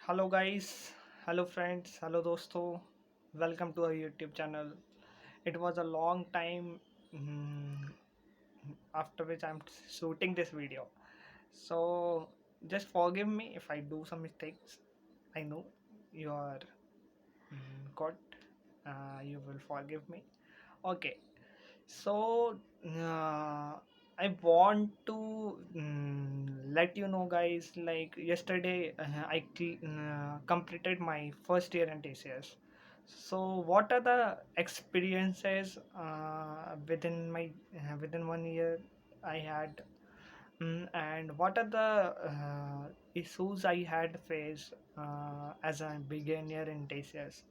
Hello guys, hello friends, hello dosto. Welcome to our YouTube channel. It was a long time after which I'm shooting this video. So just forgive me if I do some mistakes. I know you are God. You will forgive me. Okay. So I want to let you know, guys. Like yesterday, I completed my first year in TCS. So, what are the experiences within 1 year I had, and what are the issues I had faced as a beginner in TCS,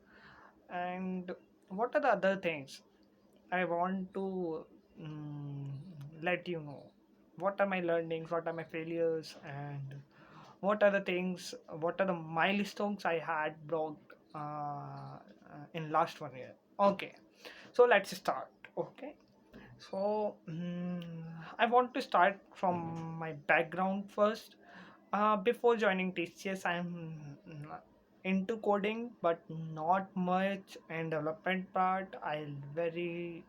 and what are the other things I want to mm, let you know what are my learnings, what are my failures, and what are the milestones I had broke in last 1 year. Okay, so let's start. Okay, so I want to start from my background first. Before joining TCS, I'm into coding, but not much in development part. I very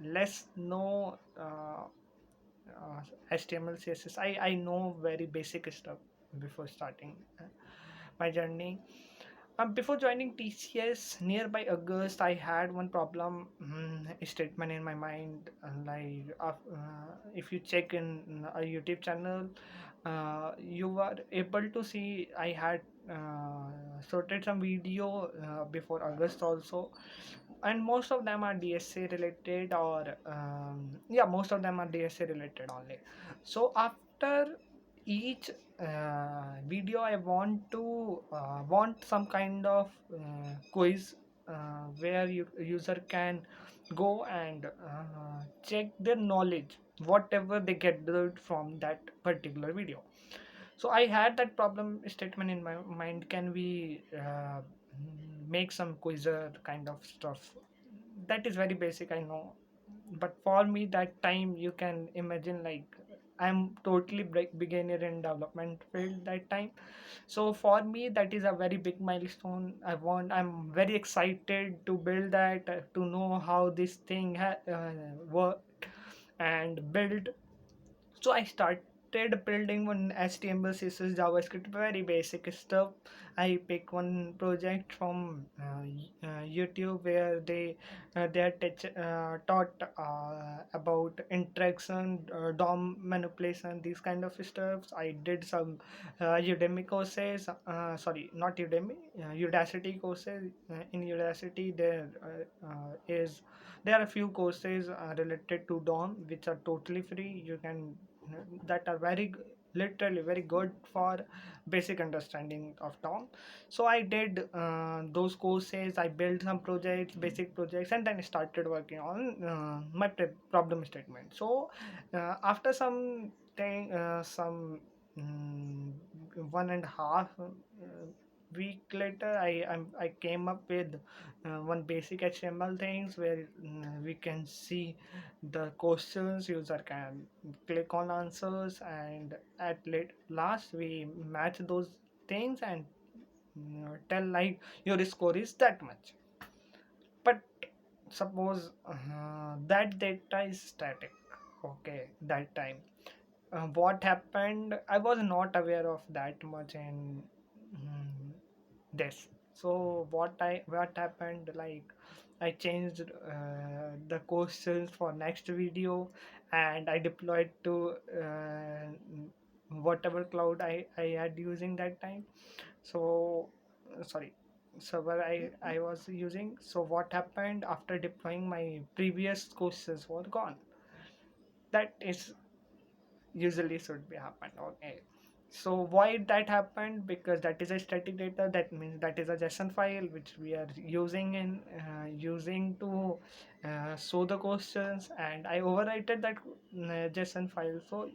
less know HTML, CSS. I know very basic stuff before starting my journey. Before joining TCS, nearby August, I had one problem statement in my mind. If you check in a YouTube channel, you are able to see I had sorted some video before August also, and most of them are DSA related, or yeah, most of them are DSA related only. So after each video, I want some kind of quiz where user can go and check their knowledge, whatever they get from that particular video. So I had that problem statement in my mind, can we make some quizzer kind of stuff? That is very basic, I know, but for me that time, you can imagine, like, I'm totally beginner in development field that time. So for me, that is a very big milestone. I'm very excited to build that, to know how this thing worked and build. So I started building one HTML, CSS, JavaScript, very basic stuff. I pick one project from YouTube where they are taught about interaction, DOM manipulation, these kind of stuff. I did some Udemy courses. Sorry, not Udemy. Udacity courses. In Udacity, there are a few courses related to DOM which are totally free. You can that are literally very good for basic understanding of DOM. So I did those courses. I built some projects, basic projects, and then started working on my problem statement. So after some 1.5 week later, I came up with one basic HTML things where we can see the questions, user can click on answers, and at last we match those things and tell like your score is that much. But suppose that data is static. Okay, that time what happened, I was not aware of that much in mm, this. So what happened, like, I changed the questions for next video, and I deployed to whatever cloud I had using that time. So sorry, server I was using. So what happened, after deploying, my previous courses were gone. That is usually should be happen. Okay, so why that happened? Because that is a static data. That means that is a JSON file which we are using to show the questions, and I overwrited that JSON file. So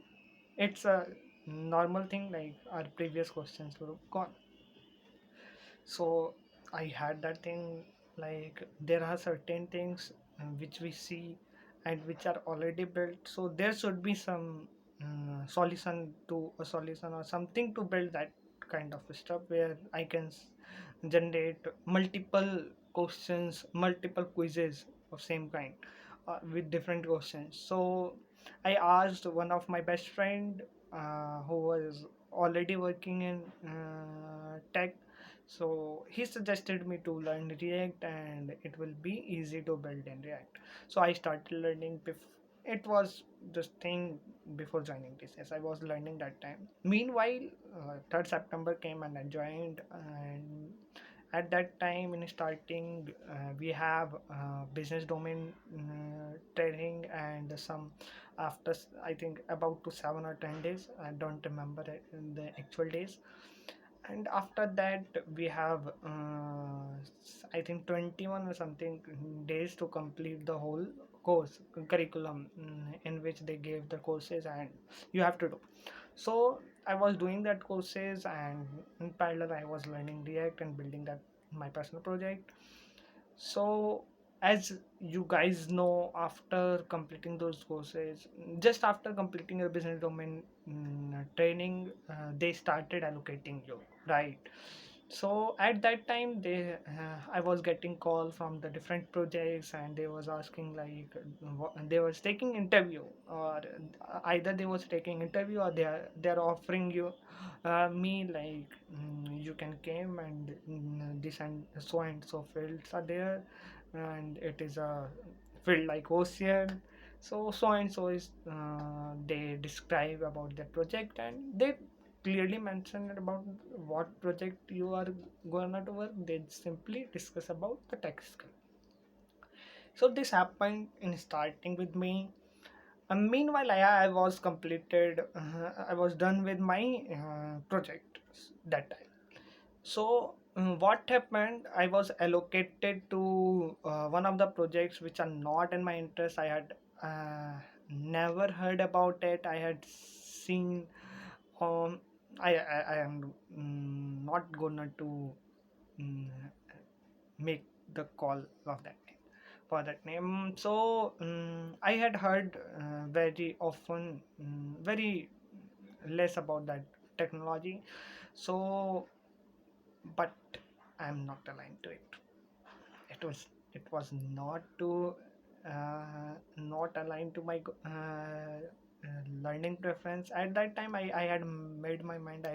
it's a normal thing, like our previous questions were gone. So I had that thing, like, there are certain things which we see and which are already built, so there should be some solution or something to build that kind of stuff where I can generate multiple questions, multiple quizzes of same kind, with different questions. So I asked one of my best friend, who was already working in tech. So he suggested me to learn React, and it will be easy to build in React. So I started learning. It was this thing before joining TCS. I was learning that time. Meanwhile, 3rd September came and I joined. And at that time, in starting, we have business domain training, and some after I think about to 7 or 10 days. I don't remember in the actual days. And after that we have I think 21 or something days to complete the whole course curriculum, in which they gave the courses and you have to do. So I was doing that courses, and in parallel I was learning React and building that my personal project. So, as you guys know, after completing those courses, just after completing your business domain training, they started allocating you, right? So at that time, I was getting call from the different projects, and they was asking like, they was taking interview, or either they was taking interview, or they're offering you me like, you can came and this and so fields are there, and it is a field like ocean. So and so is, they describe about the project, and they clearly mentioned about what project you are gonna to work. They simply discuss about the tech skill. So this happened in starting with me. Meanwhile, I was completed. I was done with my project that time. So what happened? I was allocated to one of the projects which are not in my interest. I had never heard about it. I had seen. Um, I am not gonna to mm, make the call of that name for that name. So I had heard very often, very less about that technology. So, but I'm not aligned to it. It was not to not aligned to my learning preference. At that time, I had made my mind.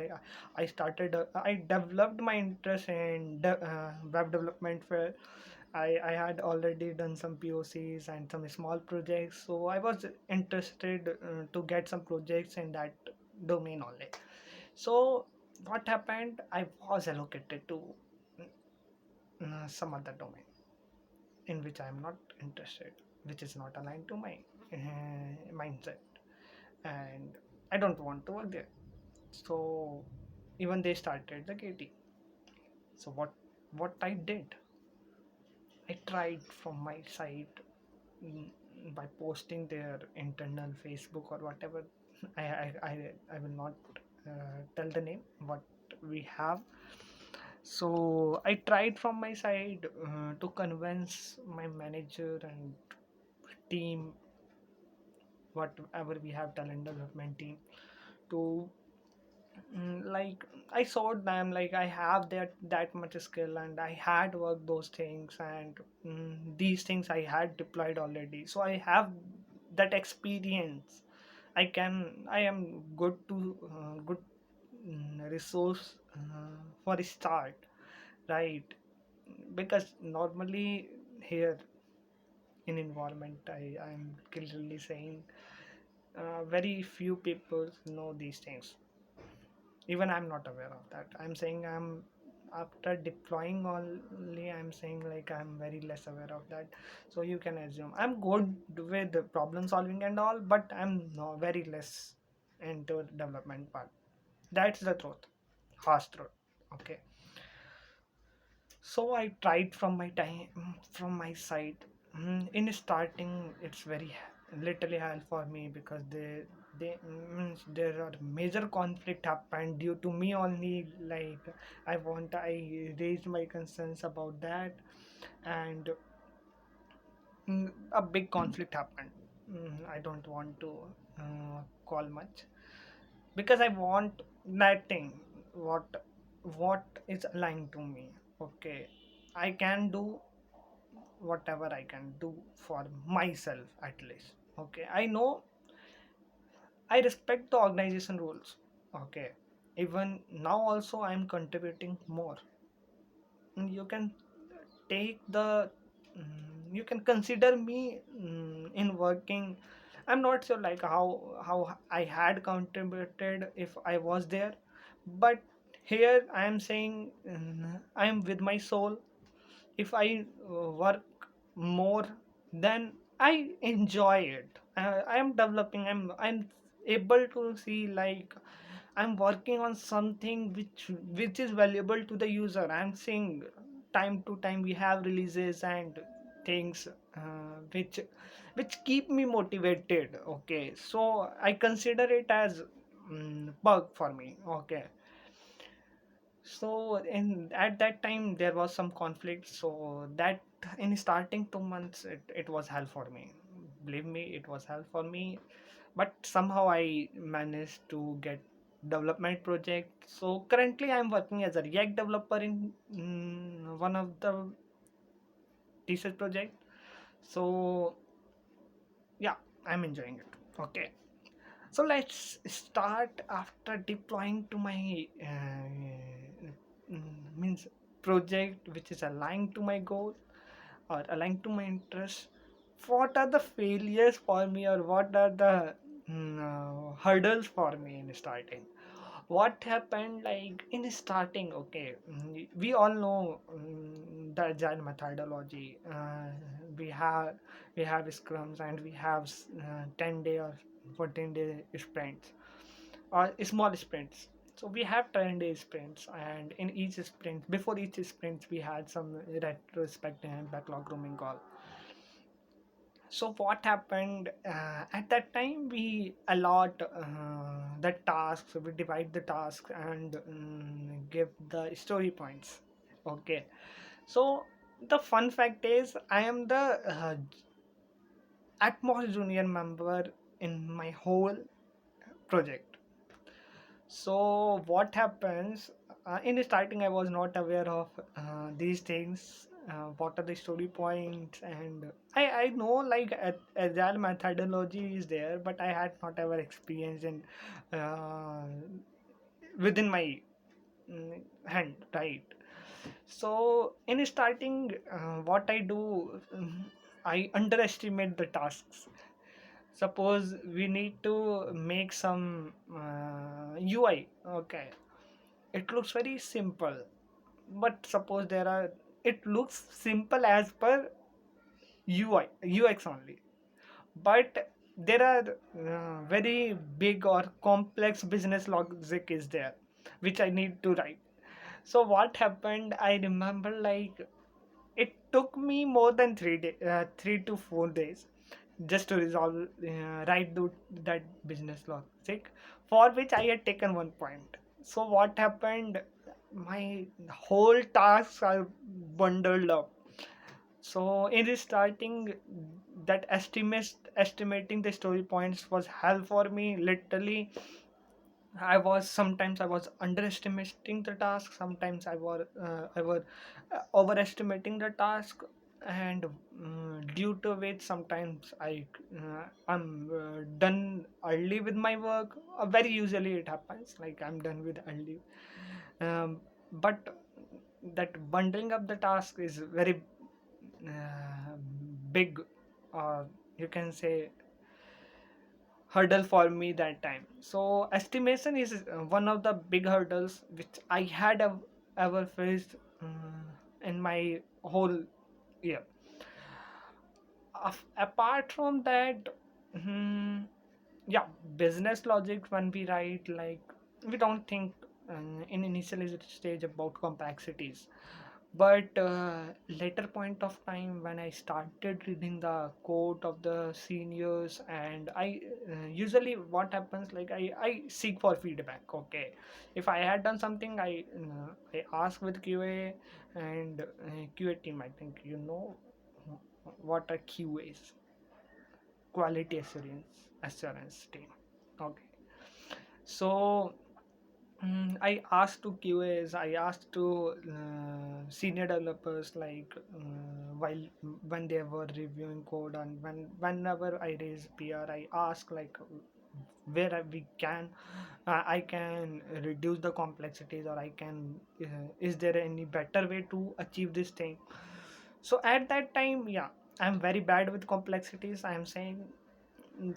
I started, I developed my interest in web development. Where I had already done some POCs and some small projects, so I was interested to get some projects in that domain only. So what happened? I was allocated to some other domain in which I am not interested, which is not aligned to my mindset, and I don't want to work there. So even they started the KT. So what I did, I tried from my side, mm, by posting their internal Facebook or whatever. I will not tell the name what we have. So I tried from my side to convince my manager and team, whatever we have, talent development team, to like, I saw them like I have that much skill, and I had worked those things, and these things I had deployed already, so I have that experience. I am good to good resource for a start, right? Because normally here in environment, I'm clearly saying, very few people know these things. Even I'm not aware of that. I'm saying I'm after deploying only, I'm saying like I'm very less aware of that. So you can assume I'm good with the problem solving and all, but I'm no very less into development part. That's the truth, harsh truth. Okay. So I tried from my time, from my side. In starting, it's very literally hell for me, because there are major conflict happened due to me only. Like, I raised my concerns about that, and a big conflict happened. I don't want to call much, because I want that thing. what what is aligned to me. Okay, I can do whatever I can do for myself at least. Okay, I know I respect the organization rules. Okay, even now also I'm contributing more. You can take the you can consider me in working. I'm not sure like how I had contributed if I was there, but here I am saying I am with my soul. If I work more, then I enjoy it. I am developing. I'm able to see like I'm working on something which is valuable to the user. I'm seeing time to time we have releases and things which keep me motivated. Okay, so I consider it as bug for me. Okay, so in at that time there was some conflict. So that in starting 2 months it was hell for me. Believe me, it was hell for me. But somehow I managed to get development project. So currently I'm working as a React developer in one of the TCS project. So yeah, I'm enjoying it. Okay. So let's start after deploying to my means project which is aligned to my goal or aligned to my interest. What are the failures for me, or what are the hurdles for me in starting? What happened like in starting? Okay, we all know the agile methodology. We have scrums, and we have 10-day or 14-day sprints or small sprints. So we have 10-day sprints, and in each sprint, before each sprint, we had some retrospective and backlog grooming call. So what happened at that time? We allot the tasks, we divide the tasks, and give the story points. Okay. So the fun fact is, I am the at most junior member in my whole project. So what happens in starting? I was not aware of these things. What are the story points? And I know like agile methodology is there, but I had not ever experienced in uh, within my hand, right? So in starting, what I do, I underestimate the tasks. Suppose we need to make some UI. Okay, it looks very simple, but suppose there are it looks simple as per UI UX only, but there are very big or complex business logic is there which I need to write. So what happened, I remember like it took me more than 3 to 4 days just to resolve write that business logic, for which I had taken 1 point. So what happened? My whole tasks are bundled up. So in the starting, that estimating the story points was hell for me. Literally, I was underestimating the task. Sometimes I was overestimating the task, and due to which sometimes I'm done early with my work. Very usually it happens like I'm done with early, but that bundling up the task is very uh, big, or you can say hurdle for me that time. So estimation is one of the big hurdles which I had ever faced in my whole year. Apart from that, hmm, yeah, business logic when we write, like we don't think in initial stage about complexities, but later point of time when I started reading the quote of the seniors, and I usually what happens like I seek for feedback. Okay, if I had done something, I ask with QA and QA team. I think you know what a QA is, quality assurance team. Okay, so I asked to QAs, I asked to senior developers, like while when they were reviewing code, and whenever I raise PR, I ask like where we can, I can reduce the complexities, or I can, is there any better way to achieve this thing? So at that time, yeah, I'm very bad with complexities. I'm saying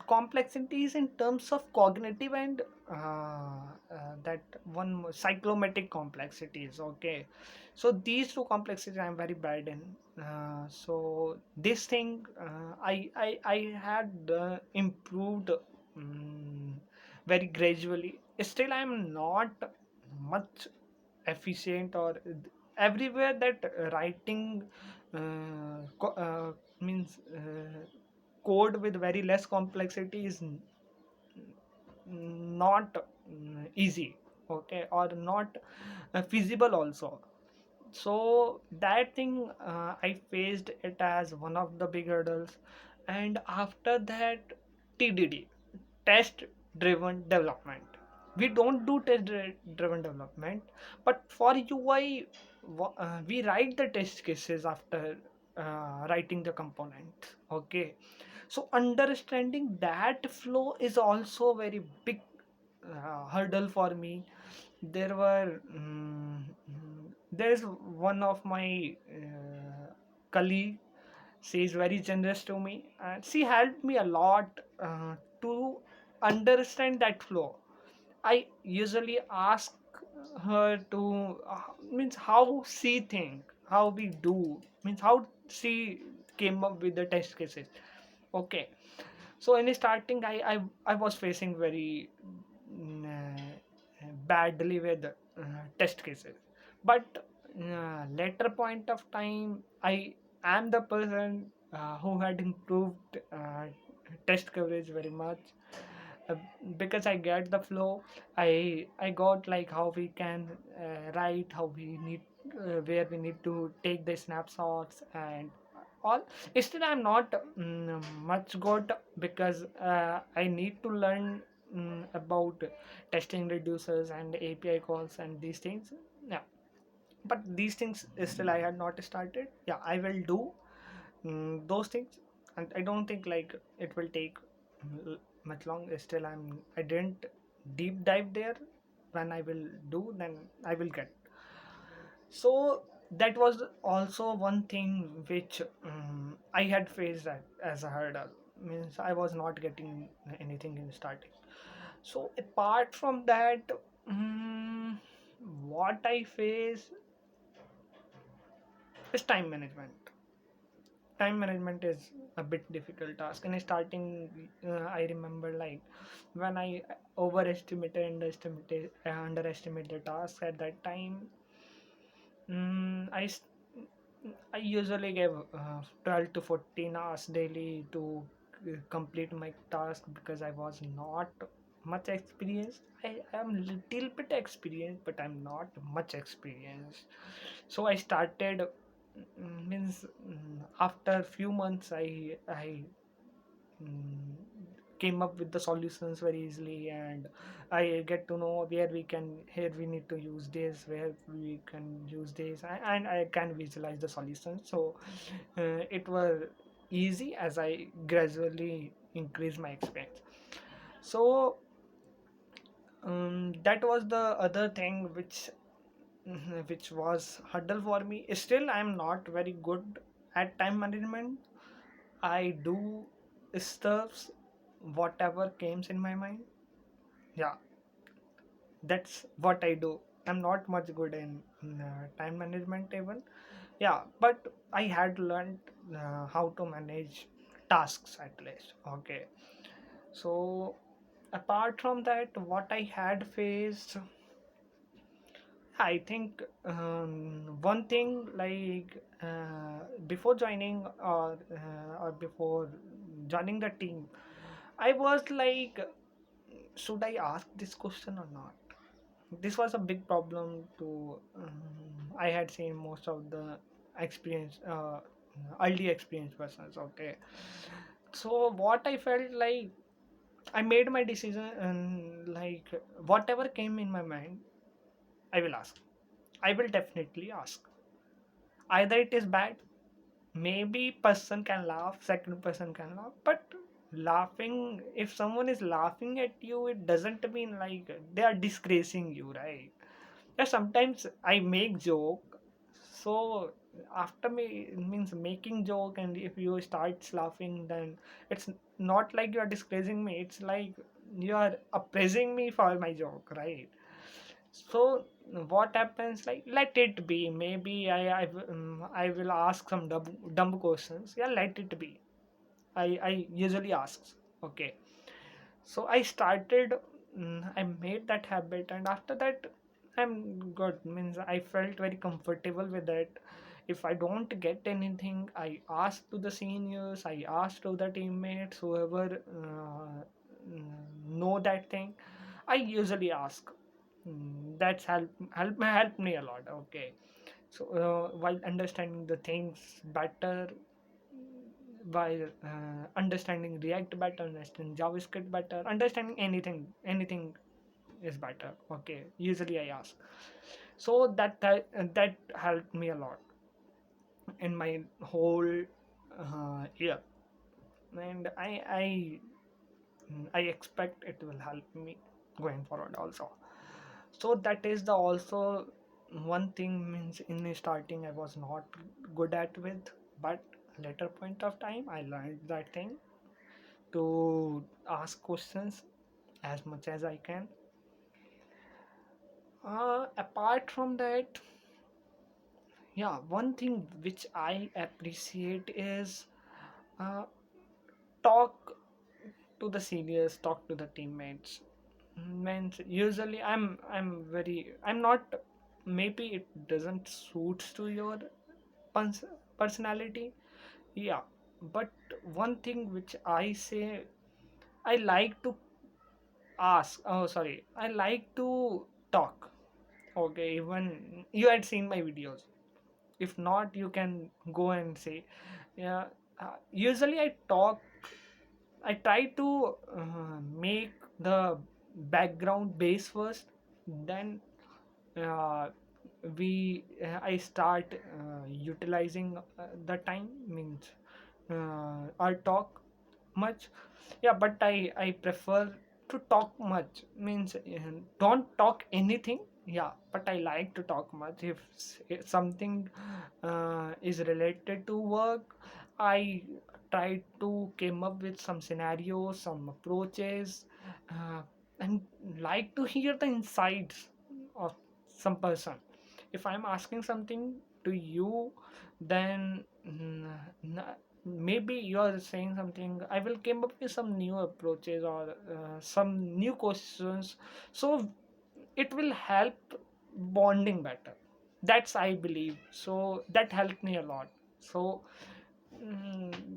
complexities in terms of cognitive and that one cyclomatic complexities. Okay, so these two complexities I'm very bad in. So this thing, I had improved very gradually. Still I'm not much efficient, or everywhere that writing means code with very less complexity is not easy, okay, or not feasible also. So that thing, I faced it as one of the big hurdles. And after that, TDD, test driven development. We don't do test driven development, but for UI, we write the test cases after writing the component. Okay, so understanding that flow is also very big hurdle for me. There were there's one of my colleague. She is very generous to me, and she helped me a lot to understand that flow. I usually ask her to means how she think, how we do, means how she came up with the test cases. Okay, so in the starting, I was facing very badly with test cases, but later point of time, I am the person who had improved test coverage very much, uh, because I get the flow. I got like how we can write, how we need, where we need to take the snapshots and all. Still I'm not much good, because I need to learn about testing reducers and API calls and these things. Yeah, but these things still I had not started. Yeah, I will do those things, and I don't think like it will take much long. Still I didn't deep dive there. When I will do, then I will get. So that was also one thing which I had faced as a hurdle. Means I was not getting anything in starting. So apart from that, um, what I face is time management. Time management is a bit difficult task. In starting, I remember like when I overestimated, underestimated the task at that time. Mm, I s- I usually give 12 to 14 hours daily to complete my task, because I was not much experienced. I am little bit experienced, but I'm not much experienced. So I started, means after few months, I mm, came up with the solutions very easily, and I get to know where we can, here we need to use this, where we can use this, and I can visualize the solutions. So it was easy as I gradually increase my experience. So that was the other thing which was hurdle for me. Still I'm not very good at time management. I do stuffs whatever comes in my mind. Yeah, that's what I do. I'm not much good in time management even. Yeah, but I had learned how to manage tasks at least. Okay, so apart from that, what I had faced, I think one thing like before joining, or before joining the team, I was like, should I ask this question or not? This was a big problem to I had seen most of the experience, early experienced persons. Okay, so what I felt like, I made my decision, and like whatever came in my mind, I will ask. I will definitely ask. Either it is bad, maybe person can laugh, second person can laugh, but laughing, if someone is laughing at you, it doesn't mean like they are disgracing you, right? Yeah, sometimes I make joke. So after me means making joke, and if you start laughing, then it's not like you are disgracing me, it's like you are appraising me for my joke, right? So what happens, like, let it be. Maybe I will ask some dumb questions. Yeah, let it be. I usually ask. Okay. So I started. I made that habit, and after that, I'm good. Means I felt very comfortable with it. If I don't get anything, I ask to the seniors. I ask to the teammates, whoever know that thing. I usually ask. That's help me a lot. Okay. So while understanding the things better, while understanding React better, understanding JavaScript better, understanding anything is better. Okay. Usually I ask. So that helped me a lot in my whole year, and I expect it will help me going forward also. So that is the also one thing. Means in the starting I was not good at with, but later point of time I learned that thing to ask questions as much as I can. Apart from that, yeah, one thing which I appreciate is uh, talk to the seniors, talk to the teammates. Means usually I'm not, maybe it doesn't suits to your pers- personality. Yeah, but one thing which I say, I like to ask. Oh, sorry, I like to talk. Okay, even you had seen my videos. If not, you can go and say. Yeah, usually I talk. I try to make the background base first, then uh, I start utilizing the time. Means I talk much. Yeah, but I prefer to talk much. Means don't talk anything. Yeah, but I like to talk much. If something is related to work, I try to came up with some scenarios, some approaches, uh, and like to hear the insights of some person. If I'm asking something to you, then maybe you are saying something, I will came up with some new approaches or some new questions. So it will help bonding better. That's I believe. So that helped me a lot. So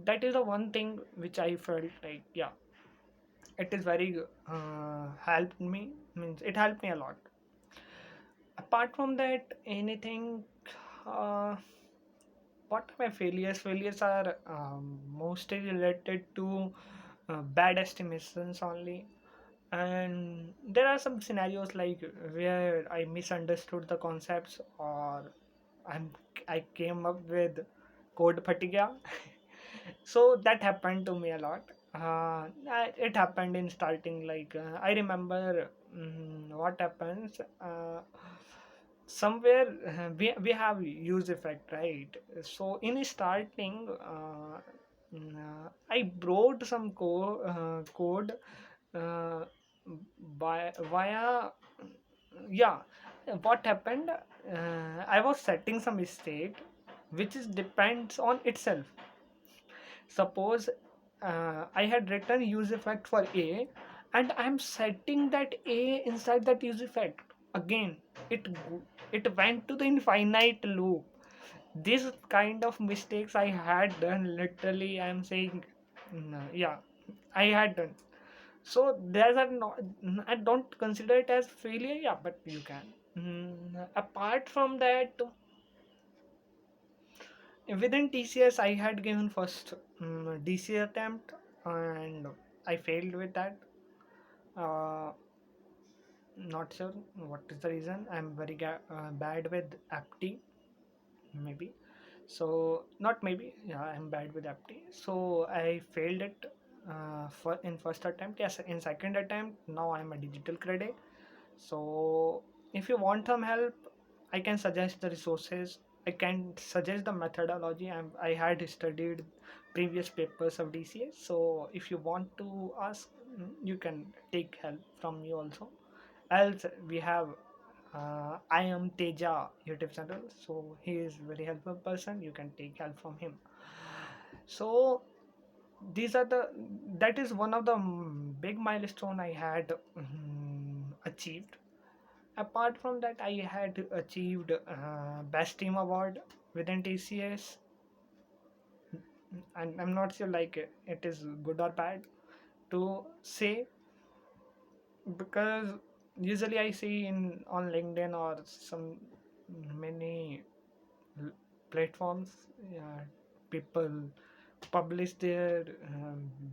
that is the one thing which I felt like, yeah, it is very helped me. Means it helped me a lot. Apart from that, anything, uh, what are my failures? Failures are mostly related to bad estimations only. And there are some scenarios like where I misunderstood the concepts, or I'm I came up with code fatigue. So that happened to me a lot. It happened in starting. Like I remember what happens. Somewhere we have use effect, right? So in starting, I wrote some code uh, by via, yeah. What happened, I was setting some state which is depends on itself. Suppose I had written use effect for a, and I'm setting that a inside that use effect again. It went to the infinite loop. This kind of mistakes I had done, literally I'm saying. Yeah, I had done. So there's a no, I don't consider it as failure. Yeah, but you can. Apart from that, within TCS, I had given first DC attempt, and I failed with that. Uh, Not sure what is the reason. I'm very bad with apti, maybe. So not maybe, yeah, I'm bad with apti. So I failed it for in first attempt. Yes, in second attempt. Now I'm a digital credit. So if you want some help, I can suggest the resources. I can suggest the methodology. I had studied previous papers of DCS. So if you want to ask, you can take help from me also. Else we have I am Teja YouTube channel. So he is very helpful person. You can take help from him. So these are the that is one of the big milestone I had achieved. Apart from that, I had achieved best team award within TCS, and I'm not sure like it is good or bad to say, because usually I see in on LinkedIn or some many l- platforms, people publish their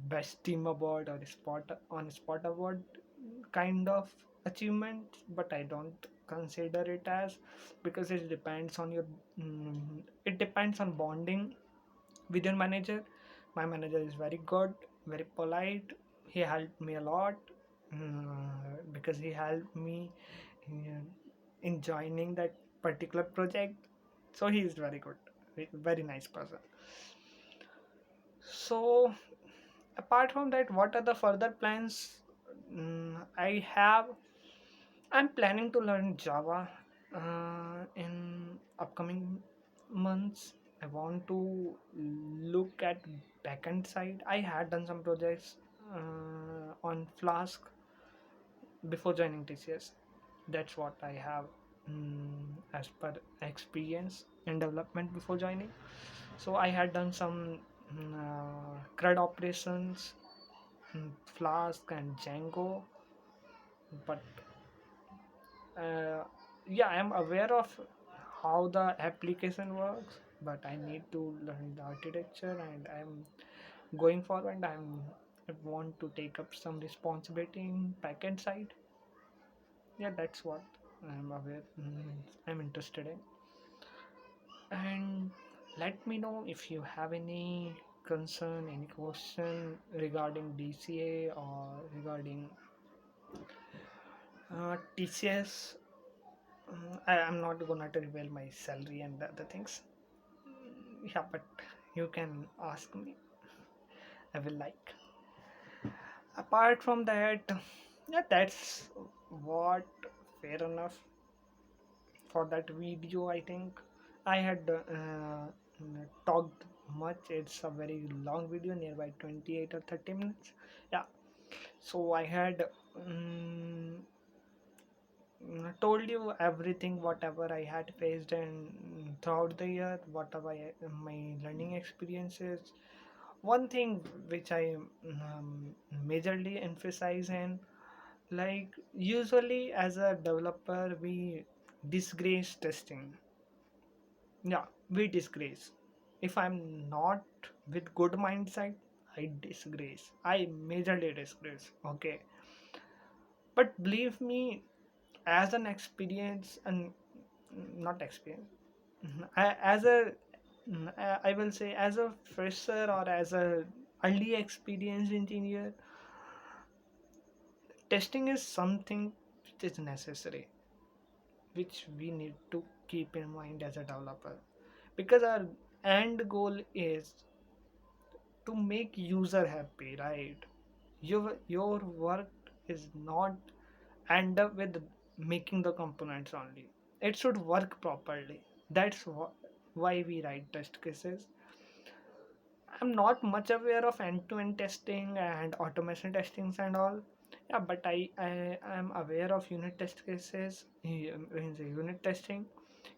best team award or spot award kind of achievement, but I don't consider it as, because it depends on your it depends on bonding with your manager. My manager is very good, very polite. He helped me a lot, because he helped me in, in joining that particular project. So he is very good, very nice person. So apart from that, what are the further plans I have? I'm planning to learn Java in upcoming months. I want to look at backend side. I had done some projects on Flask before joining TCS. That's what I have as per experience in development before joining. So I had done some CRUD operations, Flask and Django, but uh, yeah, I'm aware of how the application works, but I need to learn the architecture, and I'm going forward. I want to take up some responsibility in backend side. Yeah, that's what I'm aware. I'm interested in. And let me know if you have any concern, any question regarding DCA or regarding TCS. I'm not gonna to reveal my salary and the other things. Yeah, but you can ask me. I will like. Apart from that, yeah, that's what fair enough for that video. I think I had talked much. It's a very long video, nearby 28 or 30 minutes. Yeah, so I had told you everything whatever I had faced and throughout the year, whatever my learning experiences. One thing which I majorly emphasize, and like usually as a developer we disgrace testing. Yeah, we disgrace. If I'm not with good mindset, I disgrace. I majorly disgrace. Okay, but believe me, as an experience and not experience, as a I will say as a fresher or as a early experienced engineer, testing is something which is necessary, which we need to keep in mind as a developer, because our end goal is to make user happy, right? Your work is not end up with making the components only. It should work properly. That's why we write test cases. I'm not much aware of end-to-end testing and automation testings and all. Yeah, but I am aware of unit test cases in the unit testing.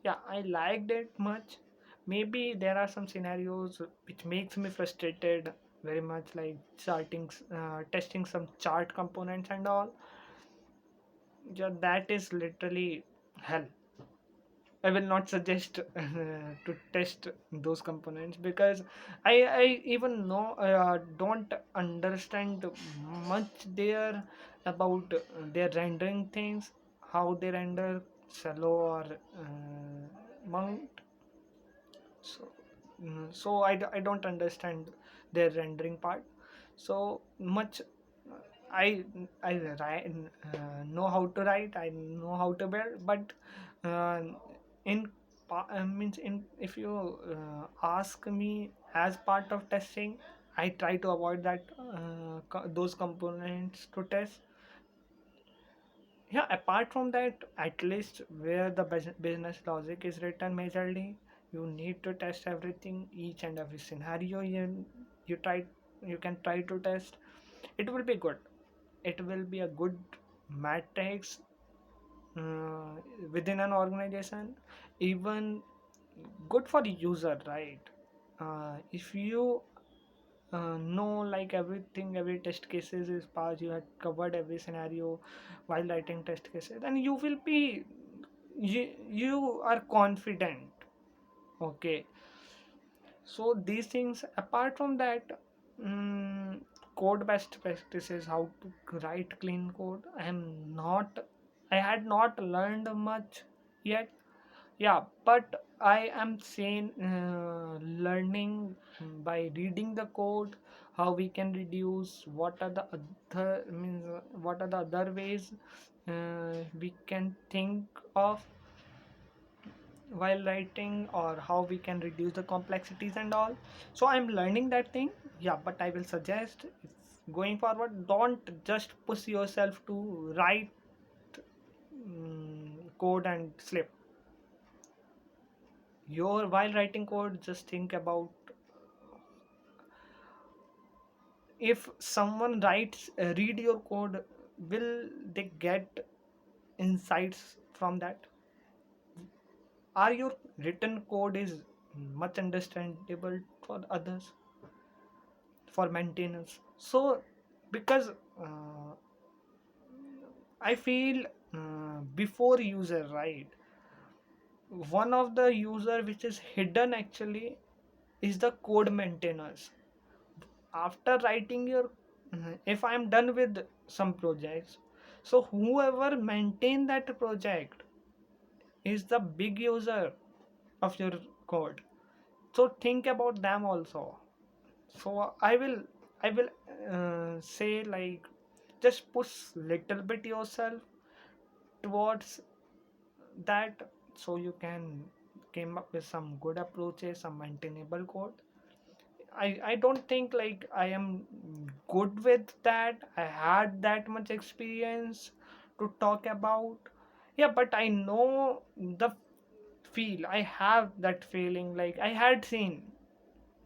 Yeah, I liked it much. Maybe there are some scenarios which makes me frustrated very much, like testing some chart components and all. Yeah, that is literally hell. I will not suggest to test those components, because I even know don't understand much there about their rendering things, how they render shallow or mount. So I don't understand their rendering part so much. I I write, know how to write, I know how to build, but uh, in means in if you ask me as part of testing, I try to avoid that those components to test. Yeah, apart from that, at least where the business logic is written majorly, you need to test everything, each and every scenario you try, you can try to test. It will be good, it will be a good matrix uh, within an organization, even good for the user, right? If you know like everything, every test cases is passed, you had covered every scenario while writing test cases, then you will be, you are confident. Okay, so these things, apart from that, mm, code best practices, how to write clean code, I had not learned much yet. Yeah, but I am saying learning by reading the code, how we can reduce, what are the other means, what are the other ways we can think of while writing, or how we can reduce the complexities and all. So I'm learning that thing. Yeah, but I will suggest, if going forward, don't just push yourself to write code and slip your while writing code. Just think about, if someone writes read your code, will they get insights from that? Are your written code is much understandable for others, for maintenance? So because uh, I feel before user, right, one of the user which is hidden actually is the code maintainers. After writing your, if I'm done with some projects, so whoever maintain that project is the big user of your code. So think about them also. So I will say like, just push little bit yourself towards that, so you can came up with some good approaches, some maintainable code. I don't think like I am good with that. I had that much experience to talk about. Yeah, but I know the feel. I have that feeling like I had seen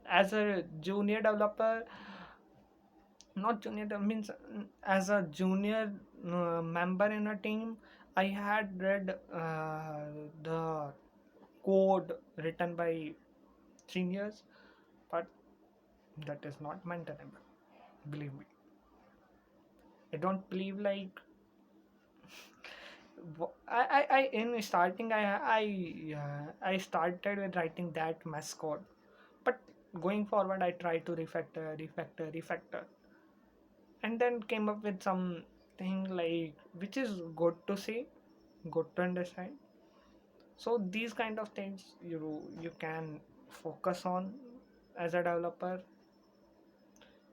as a junior developer, not junior means as a junior member in a team. I had read the code written by seniors, but that is not maintainable. Believe me, I don't believe like I in starting I started with writing that mess code, but going forward I tried to refactor, and then came up with something like which is good to see, good to understand. So these kind of things you can focus on as a developer.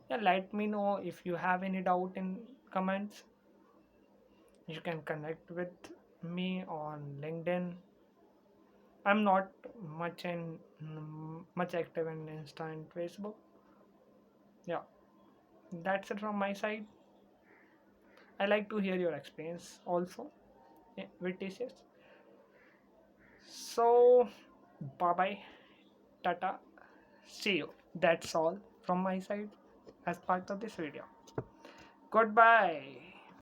Yeah, let me know if you have any doubt in comments. You can connect with me on LinkedIn. I'm not much active in Insta and Facebook. Yeah, that's it from my side. I like to hear your experience also, yeah, with TCS. So bye bye, tata, see you. That's all from my side as part of this video. Goodbye.